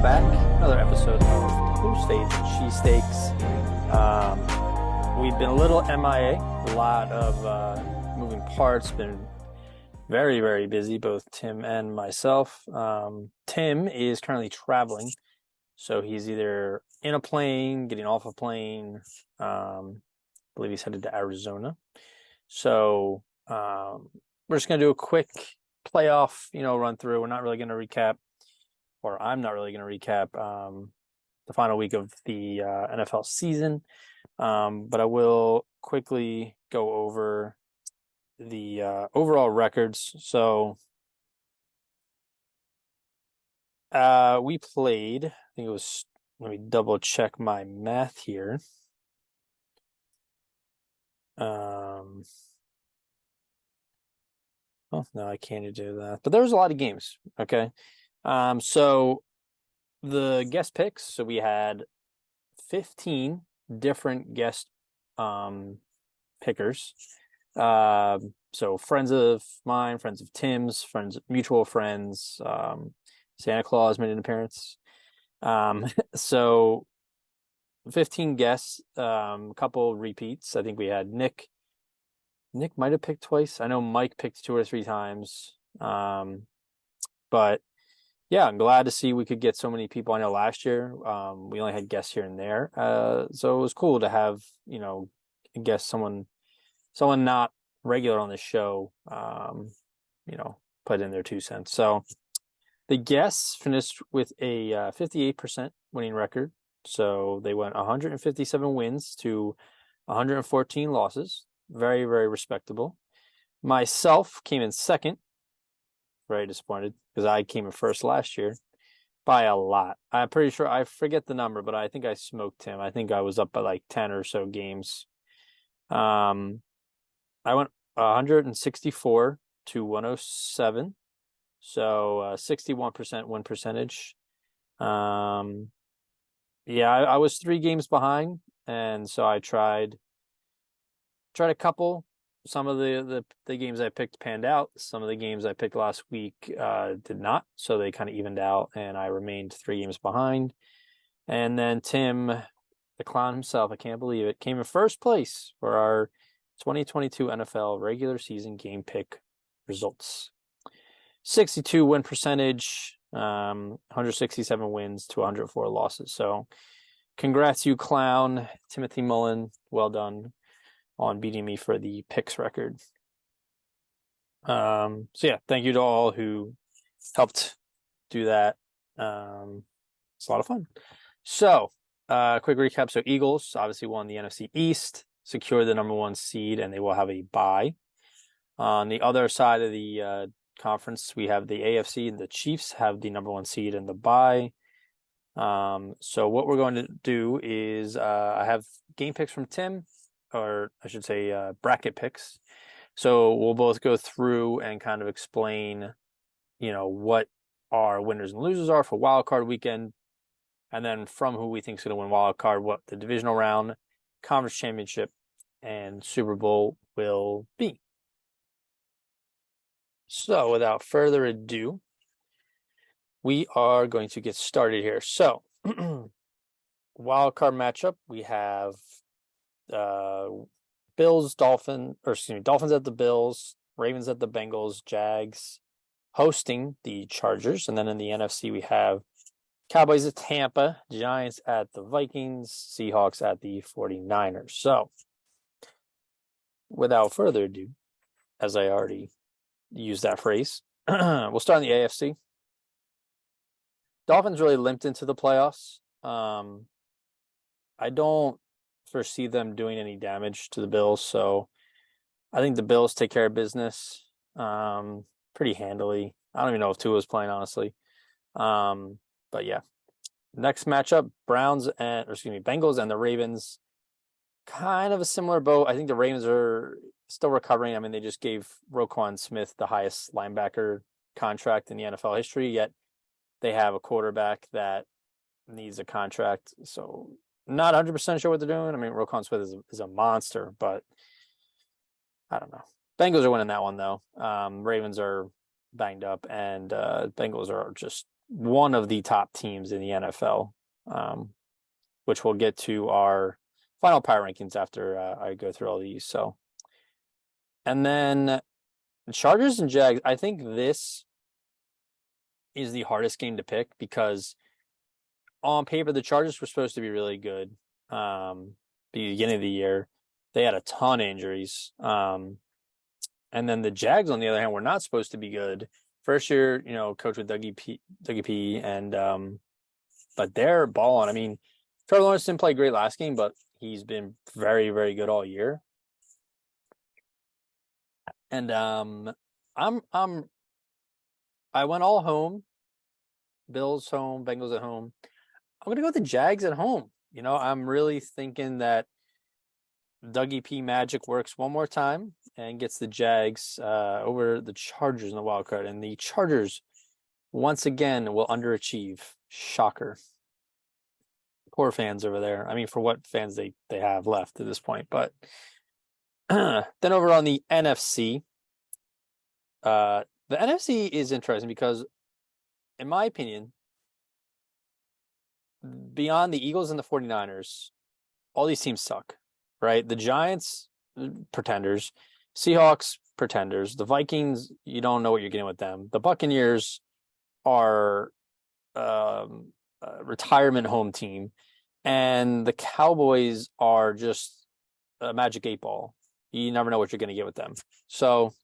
back. Another episode of Post-Fades Cheesesteaks. We've been a little MIA, a lot of moving parts, been very, very busy, both Tim and myself. Tim is currently traveling, so he's either in a plane, getting off a plane. I believe he's headed to Arizona. So we're just going to do a quick playoff, run through. We're not really going to recap, or I'm not really going to recap the final week of the NFL season. But I will quickly go over the overall records. So we played, I think it was, let me double check my math here. Oh, no, I can't do that. But there was a lot of games. Okay. So the guest picks, so we had 15 different guest pickers. So friends of mine, friends of Tim's, friends, mutual friends, Santa Claus made an appearance. So 15 guests, a couple repeats. I think we had Nick might have picked twice. I know Mike picked 2 or 3 times. But yeah, I'm glad to see we could get so many people. I know last year we only had guests here and there. So it was cool to have, guess someone not regular on the show, put in their 2 cents. So the guests finished with a 58% winning record. So they went 157 wins to 114 losses. Very, very respectable. Myself came in second. Very disappointed because I came in first last year by a lot. I'm pretty sure, I forget the number, but I think I smoked him. I think I was up by like 10 or so games. I went 164 to 107. So 61% win percentage. Yeah, I was 3 games behind, and so I tried a couple. Some of the games I picked panned out. Some of the games I picked last week did not, so they kind of evened out, and I remained 3 games behind. And then Tim, the clown himself, I can't believe it, came in first place for our 2022 NFL regular season game pick results. 62 win percentage, 167 wins to 104 losses. So congrats, you clown, Timothy Mullen. Well done on beating me for the picks record. So yeah, thank you to all who helped do that. It's a lot of fun. So quick recap. So Eagles obviously won the NFC East, secured the number 1 seed, and they will have a bye. On the other side of the conference, we have the AFC, and the Chiefs have the number 1 seed and the bye. So what we're going to do is I have game picks from Tim, or I should say bracket picks. So we'll both go through and kind of explain, what our winners and losers are for wild card weekend, and then from who we think is going to win wild card, what the divisional round, conference championship, and Super Bowl will be. So without further ado, we are going to get started here. So wild card matchup, we have Dolphins at the Bills, Ravens at the Bengals, Jags hosting the Chargers. And then in the NFC, we have Cowboys at Tampa, Giants at the Vikings, Seahawks at the 49ers. So without further ado, as I already used that phrase, we'll start in the AFC. Dolphins really limped into the playoffs. I don't foresee them doing any damage to the Bills, so I think the Bills take care of business pretty handily. I don't even know if Tua is playing, honestly. But yeah. Next matchup, Bengals and the Ravens. Kind of a similar boat. I think the Ravens are still recovering. I mean, they just gave Roquan Smith the highest linebacker contract in the NFL history, yet they have a quarterback that needs a contract. So not 100% sure what they're doing. I mean, Roquan Smith is a monster, but I don't know. Bengals are winning that one, though. Ravens are banged up, and Bengals are just one of the top teams in the NFL, which we'll get to our final power rankings after I go through all these. So, and then Chargers and Jags. I think this is the hardest game to pick because on paper the Chargers were supposed to be really good. The beginning of the year, they had a ton of injuries. And then the Jags, on the other hand, were not supposed to be good. First year, coach with Dougie P, and but they're balling. I mean, Trevor Lawrence didn't play great last game, but he's been very, very good all year. And I went all home, Bills home, Bengals at home. I'm gonna go with the Jags at home. I'm really thinking that Dougie P magic works one more time and gets the Jags over the Chargers in the wild card. And the Chargers, once again, will underachieve. Shocker. Poor fans over there. I mean, for what fans they have left at this point. But then over on the NFC, the NFC is interesting because, in my opinion, beyond the Eagles and the 49ers, all these teams suck, right? The Giants, pretenders. Seahawks, pretenders. The Vikings, you don't know what you're getting with them. The Buccaneers are a retirement home team. And the Cowboys are just a magic 8-ball. You never know what you're going to get with them. So,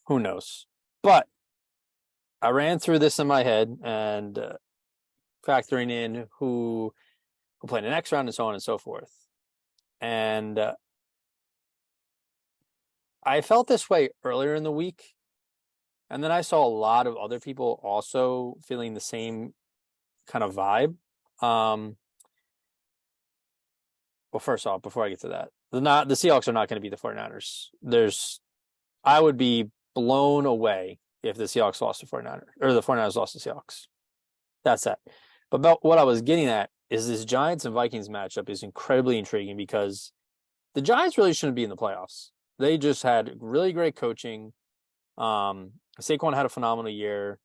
who knows? But I ran through this in my head and factoring in who played the next round and so on and so forth. And I felt this way earlier in the week. And then I saw a lot of other people also feeling the same kind of vibe. Well, first off, before I get to that, the Seahawks are not going to be the 49ers. I would be blown away if the Seahawks lost to 49ers or the 49ers lost to Seahawks. That's that. But about what I was getting at is this Giants and Vikings matchup is incredibly intriguing because the Giants really shouldn't be in the playoffs. They just had really great coaching. Saquon had a phenomenal year.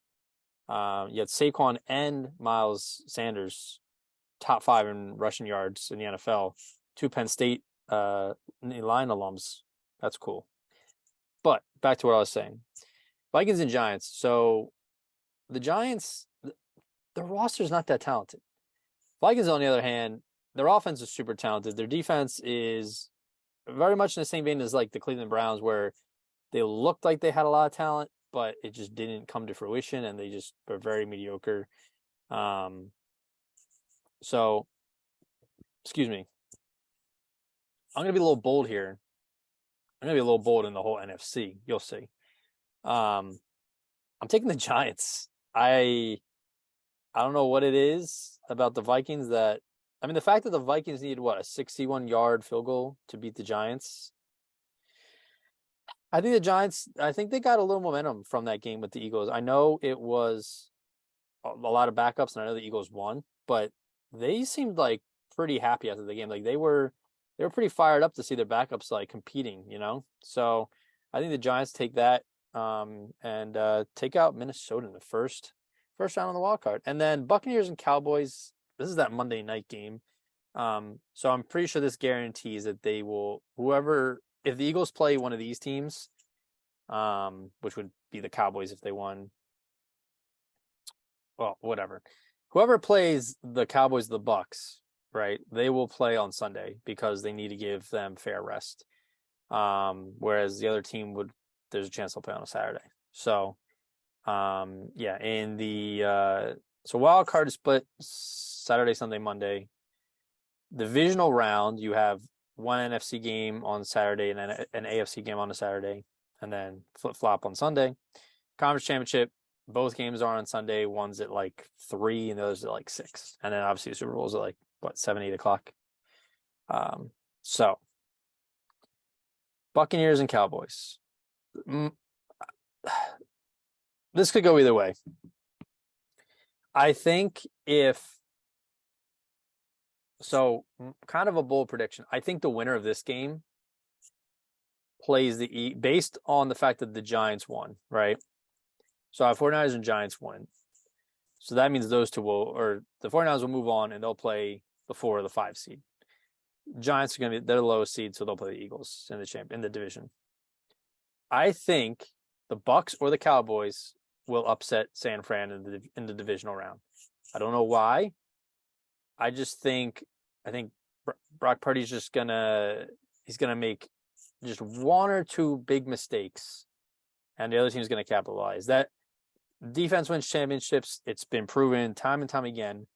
Yet Saquon and Miles Sanders, top 5 in rushing yards in the NFL, 2 Penn State line alums. That's cool. But back to what I was saying. Vikings and Giants. So the Giants, their roster is not that talented. Vikings, on the other hand, their offense is super talented. Their defense is very much in the same vein as like the Cleveland Browns, where they looked like they had a lot of talent, but it just didn't come to fruition, and they just were very mediocre. So, excuse me. I'm going to be a little bold here. I'm going to be a little bold in the whole NFC. You'll see. I'm taking the Giants. I don't know what it is about the Vikings the fact that the Vikings needed, a 61-yard field goal to beat the Giants. I think the Giants, they got a little momentum from that game with the Eagles. I know it was a lot of backups, and I know the Eagles won, but they seemed like pretty happy after the game. Like they were pretty fired up to see their backups like competing, So I think the Giants take that and take out Minnesota in the first round on the wild card. And then Buccaneers and Cowboys, this is that Monday night game. So I'm pretty sure this guarantees that they will, if the Eagles play one of these teams, which would be the Cowboys if they won, well, whatever. Whoever plays the Cowboys, the Bucks, right? They will play on Sunday because they need to give them fair rest. Whereas the other team there's a chance they'll play on a Saturday. So, in the so wild card is split Saturday, Sunday, Monday. Divisional round, you have one NFC game on Saturday and then an AFC game on a Saturday, and then flip-flop on Sunday. Conference championship, both games are on Sunday. One's at 3 and the other's at 6. And then obviously the Super Bowl's at 7, 8 o'clock. So Buccaneers and Cowboys. This could go either way. I think kind of a bold prediction. I think the winner of this game plays based on the fact that the Giants won, right? So I have 49ers and Giants win. So that means those two the 49ers will move on and they'll play the 4 or the 5 seed. Giants are going to be their lowest seed, so they'll play the Eagles in the division. I think the Bucks or the Cowboys will upset San Fran in the divisional round. I don't know why. I think Brock Purdy's he's gonna make just one or two big mistakes, and the other team's gonna capitalize. That defense wins championships. It's been proven time and time again.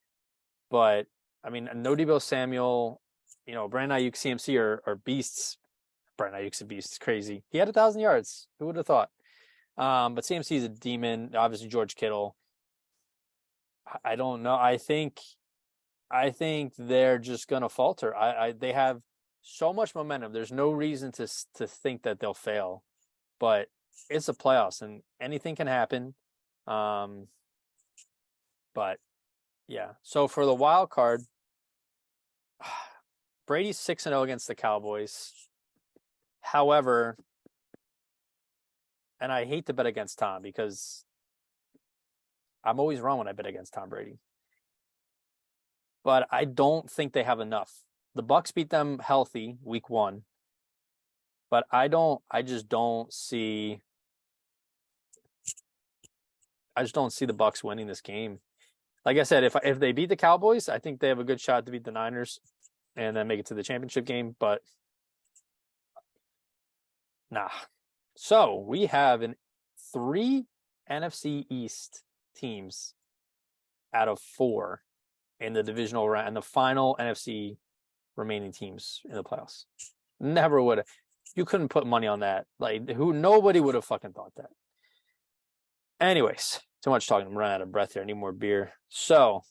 But I mean, no Deebo Samuel, Brandon Ayuk, CMC are beasts. Brandon Ayuk's a beast. It's crazy. He had 1,000 yards. Who would have thought? But CMC is a demon. Obviously, George Kittle. I don't know. I think they're just gonna falter. They have so much momentum. There's no reason to think that they'll fail, but it's the playoffs and anything can happen. But yeah. So for the wild card, Brady's 6-0 against the Cowboys. However, and I hate to bet against Tom because I'm always wrong when I bet against Tom Brady. But I don't think they have enough. The Bucks beat them healthy week 1. But I just don't see the Bucks winning this game. Like I said, if they beat the Cowboys, I think they have a good shot to beat the Niners and then make it to the championship game, but nah. So we have 3 NFC East teams out of 4 in the divisional round and the final NFC remaining teams in the playoffs. Never would have. You couldn't put money on that. Nobody would have fucking thought that. Anyways, too much talking. I'm running out of breath here. I need more beer. So,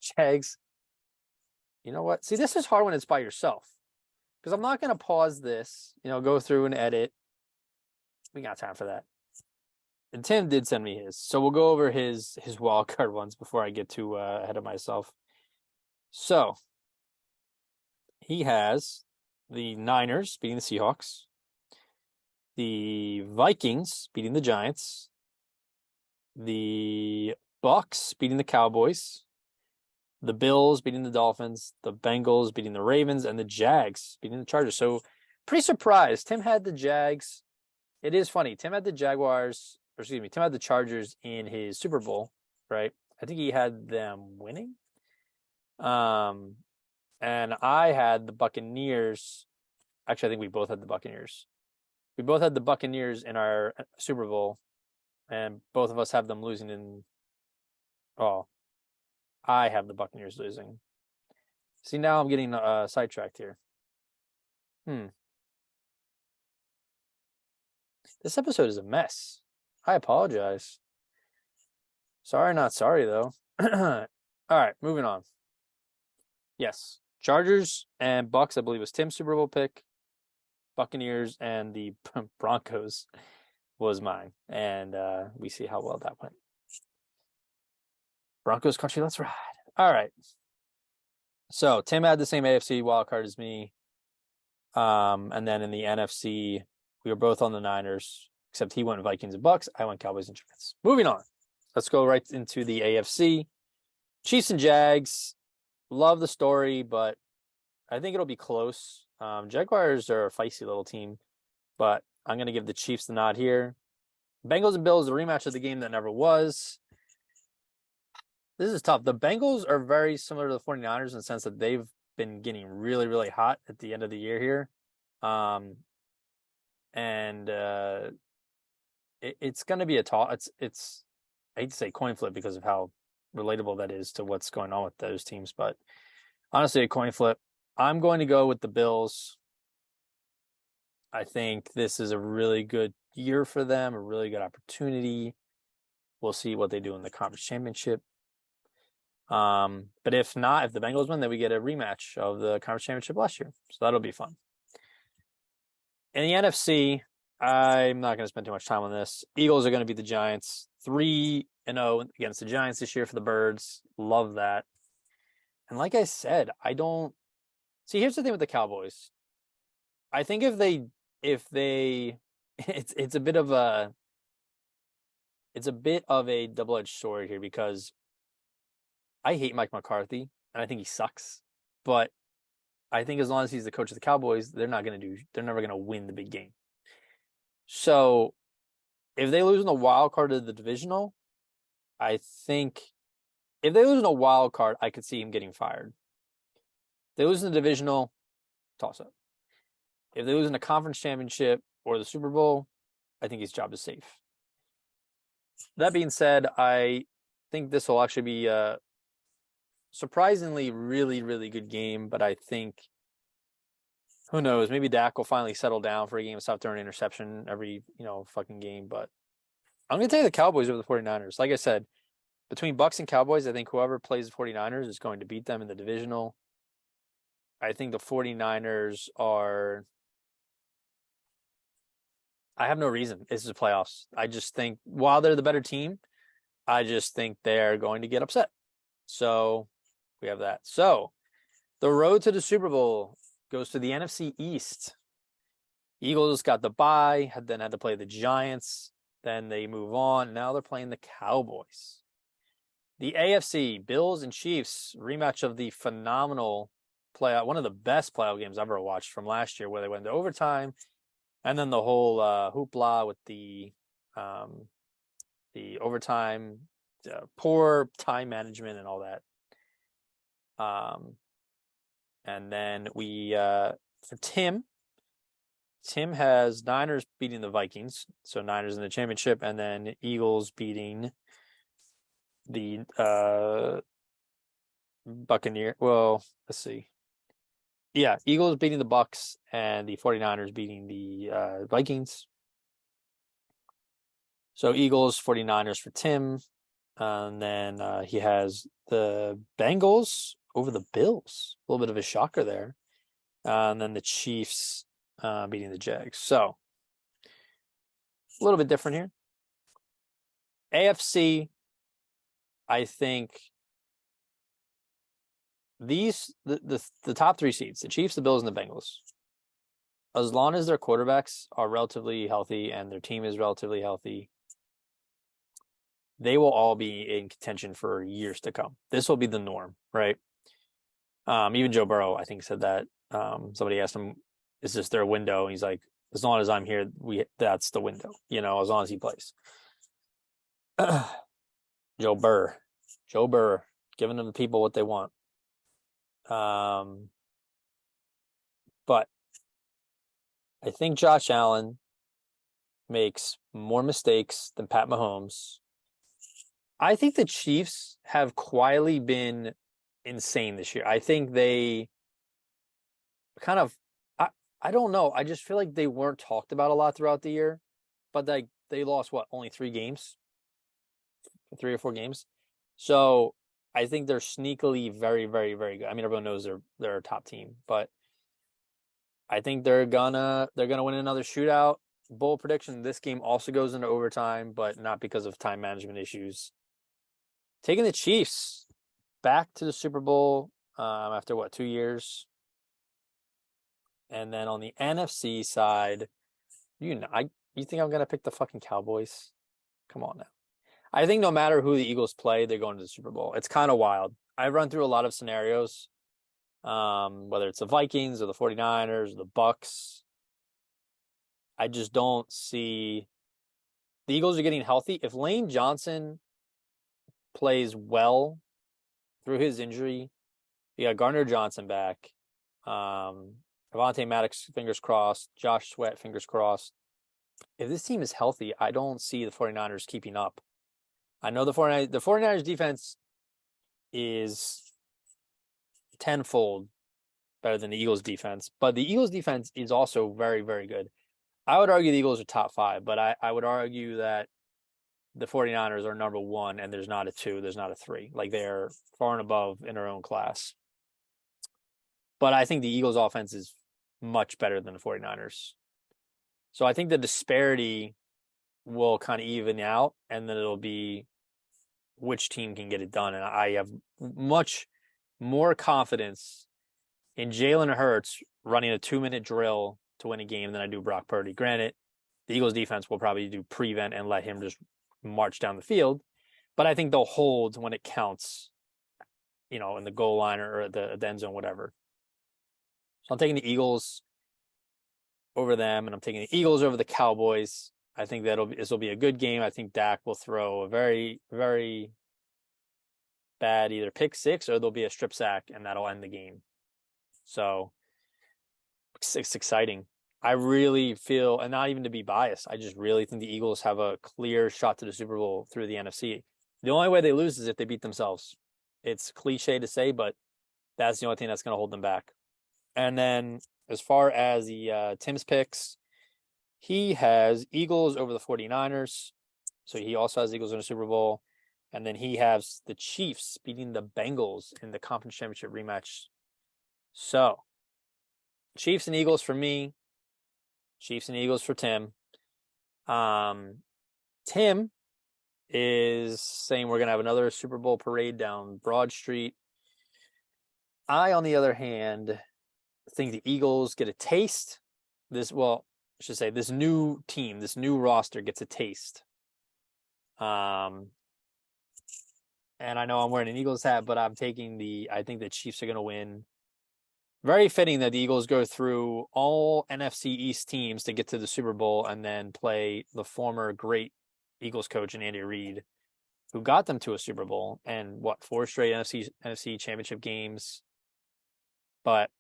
Jags, you know what? See, this is hard when it's by yourself because I'm not going to pause this, go through and edit. We got time for that. And Tim did send me his. So we'll go over his wild card ones before I get too ahead of myself. So, he has the Niners beating the Seahawks, the Vikings beating the Giants, the Bucks beating the Cowboys, the Bills beating the Dolphins, the Bengals beating the Ravens, and the Jags beating the Chargers. So pretty surprised. Tim had the Jags. It is funny. Tim had the Chargers in his Super Bowl, right? I think he had them winning. And I had the Buccaneers. Actually, I think we both had the Buccaneers. We both had the Buccaneers in our Super Bowl, and both of us have them losing in. Oh, I have the Buccaneers losing. See, now I'm getting sidetracked here. This episode is a mess. I apologize. Sorry, not sorry, though. All right, moving on. Yes, Chargers and Bucks, I believe, was Tim's Super Bowl pick. Buccaneers and the Broncos was mine. And we see how well that went. Broncos country, let's ride. All right. So Tim had the same AFC wildcard as me. And then in the NFC, we were both on the Niners, except he went Vikings and Bucks. I went Cowboys and Giants. Moving on. Let's go right into the AFC. Chiefs and Jags. Love the story, but I think it'll be close. Jaguars are a feisty little team, but I'm going to give the Chiefs the nod here. Bengals and Bills, the rematch of the game that never was. This is tough. The Bengals are very similar to the 49ers in the sense that they've been getting really, really hot at the end of the year here. It's going to be a toss. It's I hate to say coin flip because of how relatable that is to what's going on with those teams, but honestly, a coin flip. I'm going to go with the Bills. I think this is a really good year for them, a really good opportunity. We'll see what they do in the conference championship. But if not, if the Bengals win, then we get a rematch of the conference championship last year. So that'll be fun. In the NFC, I'm not going to spend too much time on this. Eagles are going to beat the Giants 3-0 against the Giants this year for the Birds. Love that. And like I said, I don't see. Here's the thing with the Cowboys. I think if they, it's a bit of a it's a bit of a double-edged sword here because I hate Mike McCarthy and I think he sucks. But I think as long as he's the coach of the Cowboys, they're never going to win the big game. So if they lose in the wild card of the divisional, I think if they lose in a wild card, I could see him getting fired. If they lose in the divisional, toss up. If they lose in the conference championship or the Super Bowl, I think his job is safe. That being said, I think this will actually be a surprisingly really, really good game, but I think, who knows, maybe Dak will finally settle down for a game and stop throwing interception every, fucking game. But I'm going to take the Cowboys over the 49ers. Like I said, between Bucks and Cowboys, I think whoever plays the 49ers is going to beat them in the divisional. I think the 49ers are... I have no reason. This is the playoffs. I just think while they're the better team, I just think they're going to get upset. So we have that. So the road to the Super Bowl goes to the NFC East. Eagles got the bye, then had to play the Giants. Then they move on. Now they're playing the Cowboys. The AFC, Bills and Chiefs, rematch of the phenomenal playoff, one of the best playoff games I've ever watched from last year, where they went to overtime. And then the whole hoopla with the overtime, poor time management and all that. And then for Tim has Niners beating the Vikings. So Niners in the championship, and then Eagles beating the Buccaneer. Well, let's see. Yeah, Eagles beating the Bucks and the 49ers beating the Vikings. So Eagles, 49ers for Tim. And then he has the Bengals over the Bills. A little bit of a shocker there. And then the Chiefs beating the Jags. So a little bit different here. AFC, I think the top three seeds, the Chiefs, the Bills, and the Bengals, as long as their quarterbacks are relatively healthy and their team is relatively healthy, they will all be in contention for years to come. This will be the norm, right? Even Joe Burrow, I think, said that. Somebody asked him, is this their window? And he's like, as long as I'm here, that's the window, as long as he plays. Joe Burr, giving them the people what they want. But I think Josh Allen makes more mistakes than Pat Mahomes. I think the Chiefs have quietly been insane this year. I think they kind of, I don't know. I just feel like they weren't talked about a lot throughout the year, but they lost only 3 games, 3 or 4 games. So I think they're sneakily very, very, very good. I mean, everyone knows they're a top team, but I think they're gonna win another shootout. Bold prediction: this game also goes into overtime, but not because of time management issues. Taking the Chiefs back to the Super Bowl after 2 years, and then on the NFC side, you think I'm gonna pick the fucking Cowboys? Come on now. I think no matter who the Eagles play, they're going to the Super Bowl. It's kind of wild. I've run through a lot of scenarios, whether it's the Vikings or the 49ers or the Bucks. I just don't see the Eagles are getting healthy. If Lane Johnson plays well through his injury, you got Gardner Johnson back, Avonte Maddox, fingers crossed, Josh Sweat, fingers crossed. If this team is healthy, I don't see the 49ers keeping up. I know the 49ers defense is tenfold better than the Eagles defense, but the Eagles defense is also very, very good. I would argue the Eagles are top 5, but I would argue that the 49ers are number 1 and there's not a 2, there's not a 3. Like they're far and above in their own class. But I think the Eagles offense is much better than the 49ers. So I think the disparity will kind of even out, and then it'll be which team can get it done. And I have much more confidence in Jalen Hurts running a 2-minute drill to win a game than I do Brock Purdy. Granted, the Eagles defense will probably do prevent and let him just march down the field, but I think they'll hold when it counts, in the goal line or the end zone, whatever. So I'm taking the Eagles over them, and I'm taking the Eagles over the Cowboys. I think this will be a good game. I think Dak will throw a very, very bad either pick six or there'll be a strip sack, and that'll end the game. So it's exciting. I really feel, and not even to be biased, I just really think the Eagles have a clear shot to the Super Bowl through the NFC. The only way they lose is if they beat themselves. It's cliche to say, but that's the only thing that's going to hold them back. And then as far as the Tim's picks, he has Eagles over the 49ers. So he also has Eagles in the Super Bowl. And then he has the Chiefs beating the Bengals in the conference championship rematch. So Chiefs and Eagles for me. Chiefs and Eagles for Tim. Tim is saying we're going to have another Super Bowl parade down Broad Street. I, on the other hand, think the Eagles get a taste. This new team, this new roster gets a taste. And I know I'm wearing an Eagles hat, but I think the Chiefs are going to win. Very fitting that the Eagles go through all NFC East teams to get to the Super Bowl and then play the former great Eagles coach and Andy Reid, who got them to a Super Bowl and 4 straight NFC championship games. But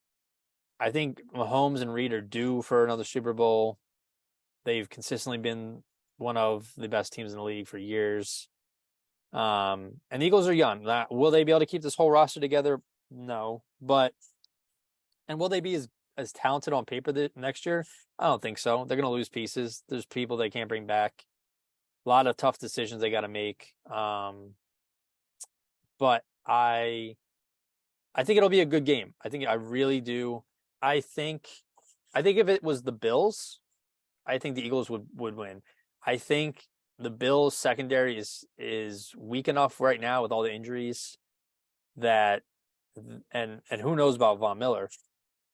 I think Mahomes and Reid are due for another Super Bowl. They've consistently been one of the best teams in the league for years. And the Eagles are young. Will they be able to keep this whole roster together? No. And will they be as talented on paper next year? I don't think so. They're going to lose pieces. There's people they can't bring back. A lot of tough decisions they got to make. But I think it'll be a good game. I really do. I think if it was the Bills, I think the Eagles would win. I think the Bills secondary is weak enough right now with all the injuries that, and who knows about Von Miller.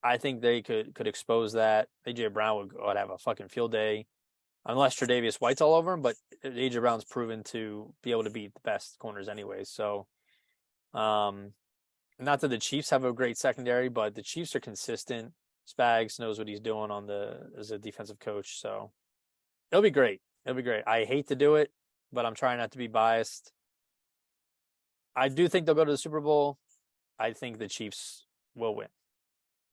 I think they could expose that. AJ Brown would have a fucking field day, unless Tre'Davious White's all over him. But AJ Brown's proven to be able to beat the best corners anyway. So, not that the Chiefs have a great secondary, but the Chiefs are consistent. Spags knows what he's doing as a defensive coach. So it'll be great. It'll be great. I hate to do it, but I'm trying not to be biased. I do think they'll go to the Super Bowl. I think the Chiefs will win.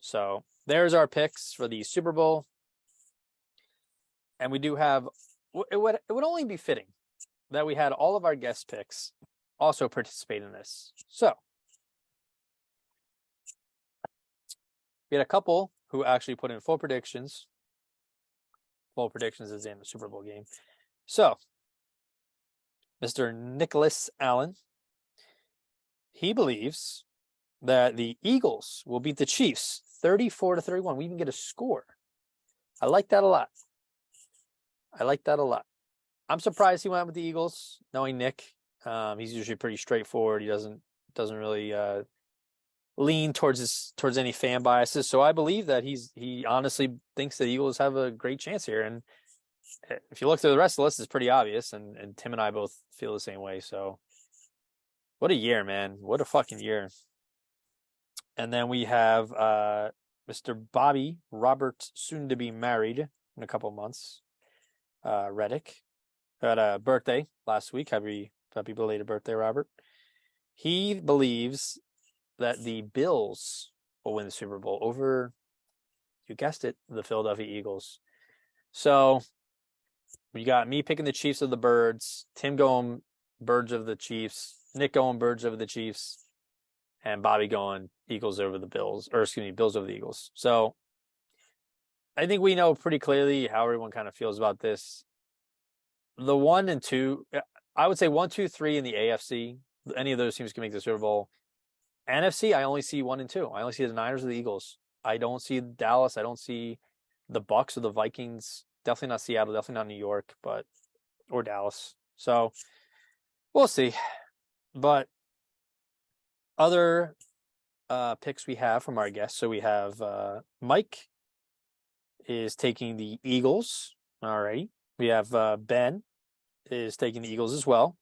So there's our picks for the Super Bowl. And we do have, it would only be fitting that we had all of our guest picks also participate in this. So we had a couple who actually put in full predictions. Full predictions is in the Super Bowl game. So Mr. Nicholas Allen, he believes that the Eagles will beat the Chiefs 34-31. We even get a score. I like that a lot. I'm surprised he went with the Eagles, knowing Nick. He's usually pretty straightforward. He doesn't really lean towards any fan biases. So I believe that he honestly thinks the Eagles have a great chance here. And if you look through the rest of the list, it's pretty obvious. And Tim and I both feel the same way. So what a year, man. What a fucking year. And then we have Mr. Bobby Robert, soon to be married in a couple months. Reddick had a birthday last week. Happy belated birthday, Robert. He believes that the Bills will win the Super Bowl over, you guessed it, the Philadelphia Eagles. So we got me picking the Chiefs of the Birds, Tim going Birds of the Chiefs, Nick going Birds over the Chiefs, and Bobby going Eagles over the Bills, Bills over the Eagles. So I think we know pretty clearly how everyone kind of feels about this. The 1 and 2, I would say 1, 2, 3 in the AFC. Any of those teams can make the Super Bowl. NFC, I only see 1 and 2. I only see the Niners or the Eagles. I don't see Dallas. I don't see the Bucks or the Vikings. Definitely not Seattle. Definitely not New York, or Dallas. So we'll see. But other picks we have from our guests. So we have Mike is taking the Eagles. All right. We have Ben is taking the Eagles as well.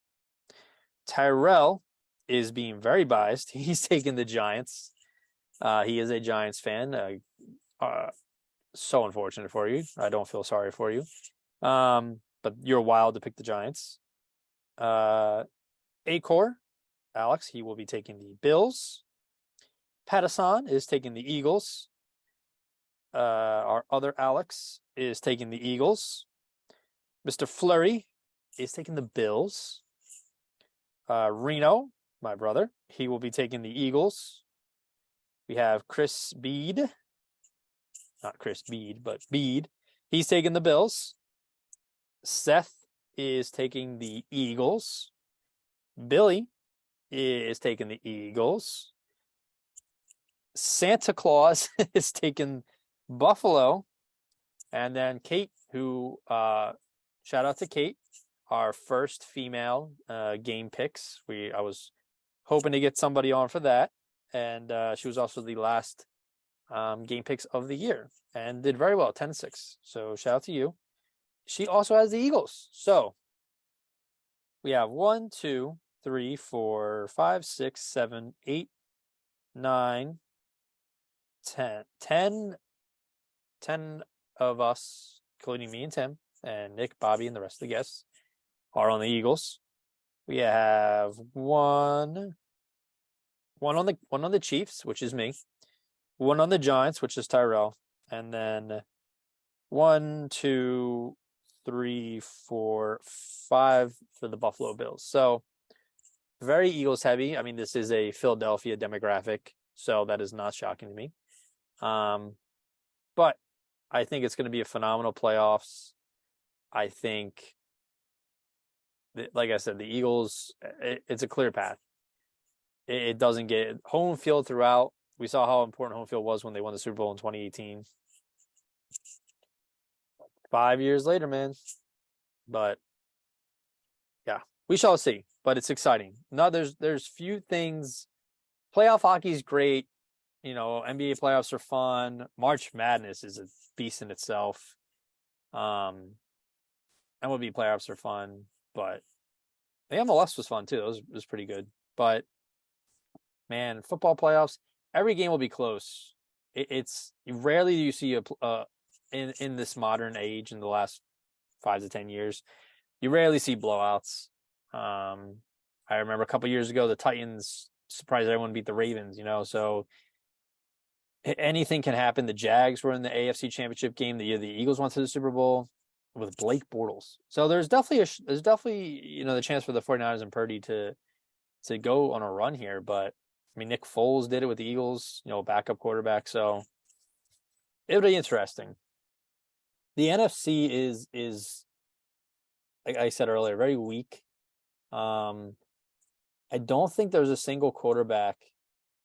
Tyrell is being very biased. He's taking the Giants. He is a Giants fan. So unfortunate for you. I don't feel sorry for you. But you're wild to pick the Giants. Acor, Alex, he will be taking the Bills. Patterson is taking the Eagles. Our other Alex is taking the Eagles. Mr. Flurry is taking the Bills. Reno, my brother, he will be taking the Eagles. We have Chris Bede. Not Chris Bede, but Bede. He's taking the Bills. Seth is taking the Eagles. Billy is taking the Eagles. Santa Claus is taking Buffalo. And then Kate, who, shout out to Kate, our first female game picks. I was hoping to get somebody on for that. And she was also the last game picks of the year and did very well, 10-6. So shout out to you. She also has the Eagles. So we have 1, 2, 3, 4, 5, 6, 7, 8, 9, 10 of us, including me and Tim and Nick, Bobby, and the rest of the guests, are on the Eagles. We have one on the Chiefs, which is me. One on the Giants, which is Tyrell, and then 1, 2, 3, 4, 5 for the Buffalo Bills. So very Eagles heavy. I mean, this is a Philadelphia demographic, so that is not shocking to me. But I think it's going to be a phenomenal playoffs. I think, like I said, the Eagles, it's a clear path. It doesn't get home field throughout. We saw how important home field was when they won the Super Bowl in 2018. 5 years later, man. But yeah, we shall see. But it's exciting. No, there's few things. Playoff hockey is great. You know, NBA playoffs are fun. March Madness is a beast in itself. MLB playoffs are fun, but the MLS was fun too. It was pretty good. But man, football playoffs, every game will be close. It's rarely do you see in this modern age in the last 5 to 10 years, you rarely see blowouts. I remember a couple years ago the Titans surprised everyone beat the Ravens. So anything can happen. The Jags were in the AFC Championship game the year the Eagles went to the Super Bowl with Blake Bortles. So there's definitely the chance for the 49ers and Purdy to go on a run here. But I mean, Nick Foles did it with the Eagles, backup quarterback. So it'll be interesting. The NFC is like I said earlier, very weak. I don't think there's a single quarterback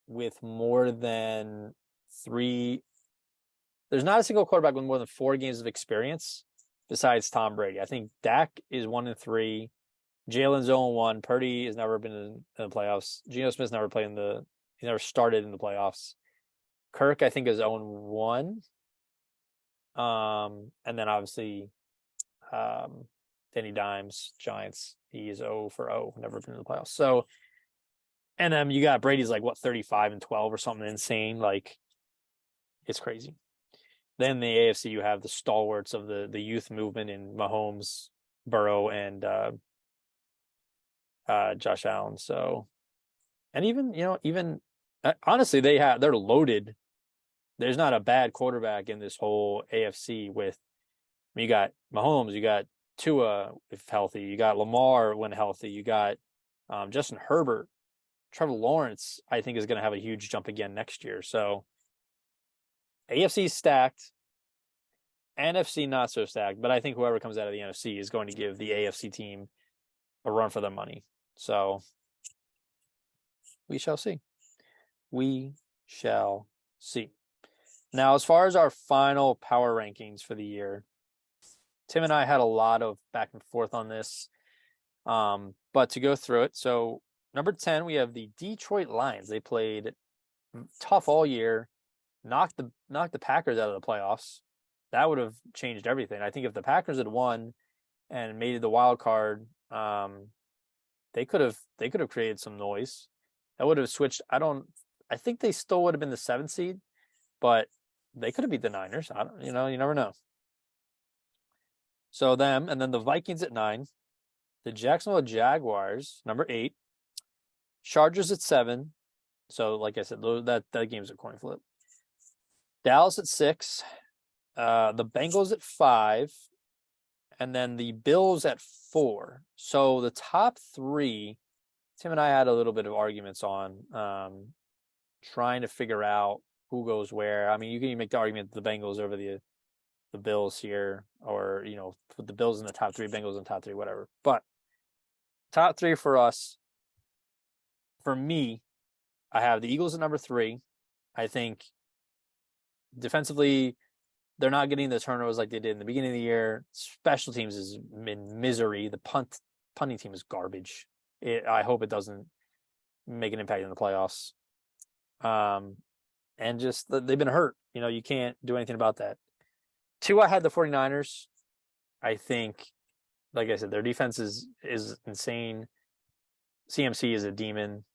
with more than 3. There's not a single quarterback with more than 4 games of experience besides Tom Brady. I think Dak is 1-3. Jalen's 0-1. Purdy has never been in the playoffs. Geno Smith's never played he never started in the playoffs. Kirk, I think, is 0-1. And then obviously, Danny Dimes, Giants, he is 0-0, never been in the playoffs. So, and then you got Brady's like 35-12 or something insane. Like, it's crazy. Then the AFC, you have the stalwarts of the youth movement in Mahomes, Burrow, and Josh Allen. So, and even honestly, they're loaded. There's not a bad quarterback in this whole AFC you got Mahomes, you got Tua if healthy, you got Lamar when healthy, you got Justin Herbert, Trevor Lawrence, I think is going to have a huge jump again next year. So AFC stacked, NFC not so stacked, but I think whoever comes out of the NFC is going to give the AFC team a run for their money. So we shall see. We shall see. Now, as far as our final power rankings for the year, Tim and I had a lot of back and forth on this, but to go through it. So number 10, we have the Detroit Lions. They played tough all year, knocked the Packers out of the playoffs. That would have changed everything. I think if the Packers had won and made it the wild card, they could have created some noise. That would have switched. I think they still would have been the 7th seed, but they could have beat the Niners. I don't, you never know. So them, and then the Vikings at 9, the Jacksonville Jaguars, number 8, Chargers at 7. So, like I said, that game's a coin flip. Dallas at 6, the Bengals at 5, and then the Bills at 4. So the top 3, Tim and I had a little bit of arguments on trying to figure out who goes where. I mean, you can even make the argument that the Bengals over the Bills here, or put the Bills in the top 3, Bengals in the top 3, whatever. But top 3 for us, for me, I have the Eagles at number 3. I think defensively, they're not getting the turnovers like they did in the beginning of the year. Special teams is in misery. The punting team is garbage. I hope it doesn't make an impact in the playoffs. And just they've been hurt. You can't do anything about that. 2, I had the 49ers. I think, like I said, their defense is insane. CMC is a demon.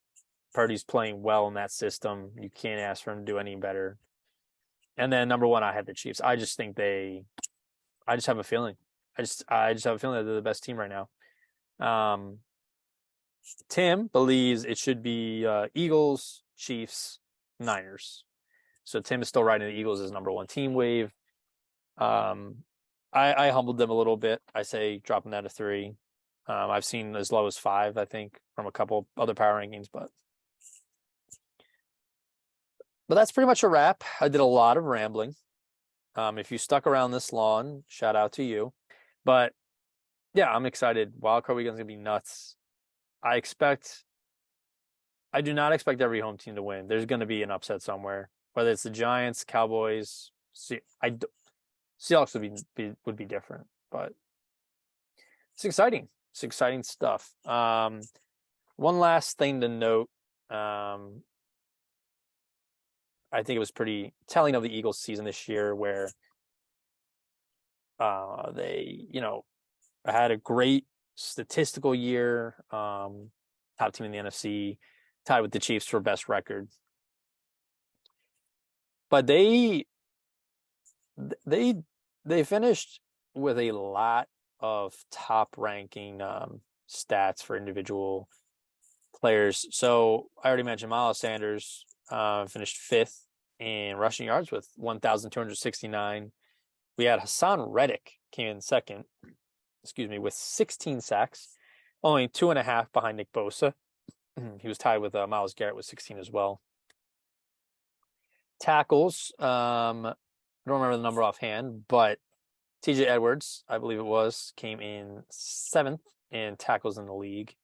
Purdy's playing well in that system. You can't ask for him to do any better. And then number 1, I had the Chiefs. I just think I just have a feeling. I just have a feeling that they're the best team right now. Tim believes it should be Eagles, Chiefs, Niners. So Tim is still riding the Eagles as number 1 team wave. I humbled them a little bit. I say dropping that to 3. I've seen as low as 5, I think, from a couple other power rankings, but that's pretty much a wrap. I did a lot of rambling. If you stuck around this long, shout out to you. But yeah, I'm excited. Wildcard weekend's gonna be nuts. I do not expect every home team to win. There's gonna be an upset somewhere, whether it's the Giants, Cowboys. Seahawks would be different, but it's exciting. It's exciting stuff. One last thing to note. I think it was pretty telling of the Eagles season this year where they, had a great statistical year, top team in the NFC, tied with the Chiefs for best record. But they finished with a lot of top ranking stats for individual players. So I already mentioned Miles Sanders finished 5th in rushing yards with 1,269. We had Hassan Reddick came in 2nd, with 16 sacks, only 2.5 behind Nick Bosa. He was tied with Myles Garrett with 16 as well. Tackles, I don't remember the number offhand, but TJ Edwards, I believe it was, came in 7th in tackles in the league.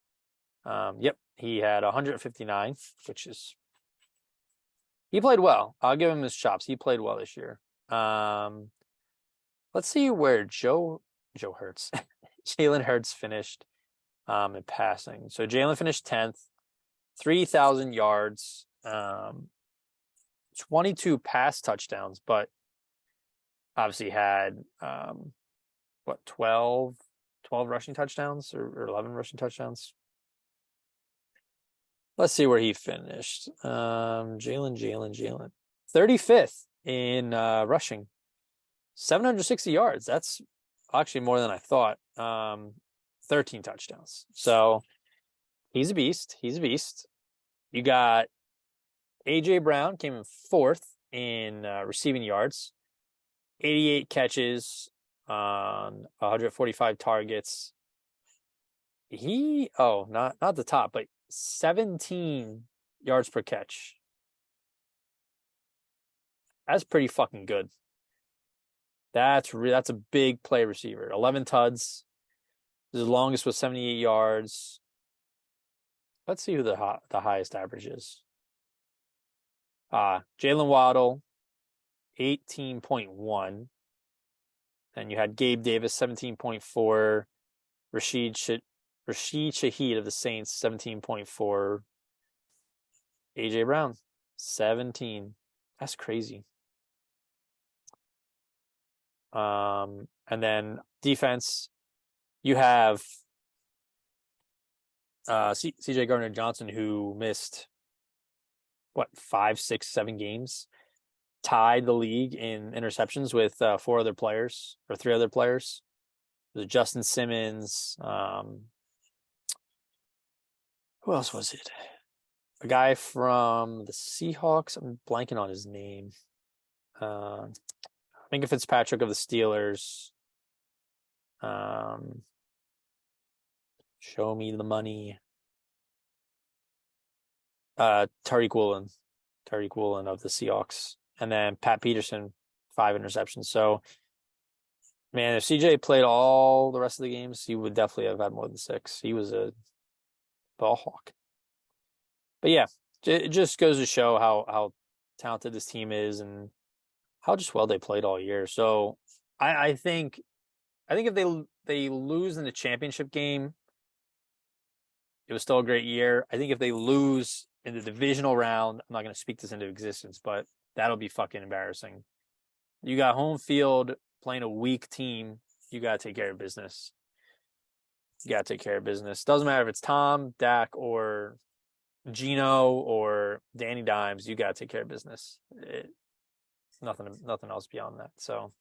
He had 159, he played well. I'll give him his chops. He played well this year. Let's see where Jalen Hurts finished in passing. So Jalen finished 10th, 3,000 yards, 22 pass touchdowns, but obviously had 12 rushing touchdowns or 11 rushing touchdowns. Let's see where he finished. Jalen. 35th in rushing. 760 yards. That's actually more than I thought. 13 touchdowns. So he's a beast. You got A.J. Brown came in 4th in receiving yards. 88 catches on 145 targets. Not the top, but 17 yards per catch. That's pretty fucking good. That's a big play receiver. 11 tuds. His longest was 78 yards. Let's see who the highest average is. Jalen Waddle, 18.1. Then you had Gabe Davis, 17.4. Rashid Shaheed of the Saints, 17.4. A.J. Brown, 17. That's crazy. And then defense, You have CJ Gardner-Johnson, who missed, 5, 6, 7 games, tied the league in interceptions with 4 other players or 3 other players. It was Justin Simmons. Who else was it? A guy from the Seahawks. I'm blanking on his name. Minka Fitzpatrick of the Steelers. Show me the money. Tariq Woolen of the Seahawks. And then Pat Peterson, 5 interceptions. So, man, if CJ played all the rest of the games, he would definitely have had more than 6. He was a ball hawk. But yeah, it just goes to show how talented this team is and how just well they played all year. So I think if they lose in the championship game, it was still a great year. I think if they lose in the divisional round, I'm not going to speak this into existence, but that'll be fucking embarrassing. You got home field playing a weak team. You got to take care of business. Doesn't matter if it's Tom, Dak, or Gino or Danny Dimes. You got to take care of business. Nothing else beyond that. So,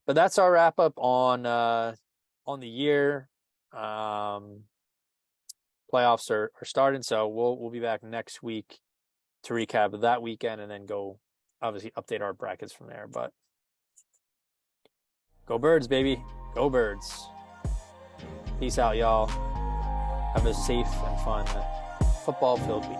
but that's our wrap up on the year. Playoffs are starting, so we'll be back next week to recap that weekend and then go obviously update our brackets from there. But go Birds, baby. Go Birds. Peace out, y'all. Have a safe and fun football-filled week.